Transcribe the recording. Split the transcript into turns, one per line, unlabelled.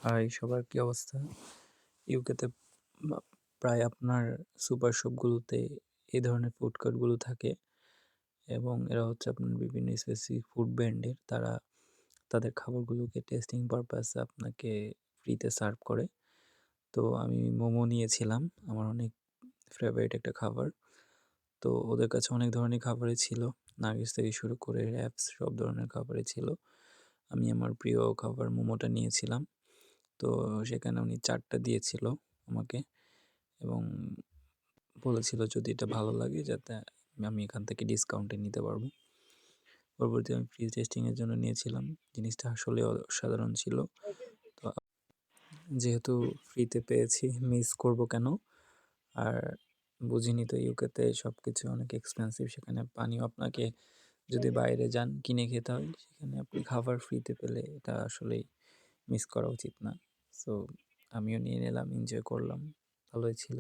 High, সবার কি অবস্থা? ইউকেতে মা প্রায় আপনার সুপার শপগুলোতে এই ধরনের ফুড কোর্টগুলো থাকে এবং এরা হচ্ছে আপনার বিভিন্ন স্পেসিফিক ফুড ব্র্যান্ডের। তারা তাদের খাবারগুলোকে টেস্টিং পারপাসে আপনাকে ফ্রিতে সার্ভ করে। তো আমি মোমো নিয়েছিলাম, আমার অনেক ফেভারিট একটা খাবার। তো ওদের কাছে অনেক ধরনের খাবারই ছিল, নাগেটস থেকে শুরু করে র‍্যাপস সব ধরনের খাবারই ছিল। আমি আমার প্রিয় খাবার মোমোটা নিয়েছিলাম। তো সেখানে উনি ৪ টা দিয়েছিল আমাকে এবং বলেছিল যদি এটা ভালো লাগে যাতে আমি এখান থেকে ডিসকাউন্টে নিতে পারবো। পরবর্তী আমি ফ্রি টেস্টিংয়ের জন্য নিয়েছিলাম। জিনিসটা আসলে অসাধারণ ছিল। তো যেহেতু ফ্রিতে পেয়েছি মিস করব কেন? আর বুঝিনি তো ইউকেতে সবকিছু অনেক এক্সপেন্সিভ। সেখানে পানিও আপনাকে যদি বাইরে যান কিনে খেতে হয়। সেখানে আপনি খাবার ফ্রিতে পেলে এটা আসলেই মিস করা উচিত না। সো আমিও নিয়ে নিলাম, এনজয় করলাম, ভালোই ছিল।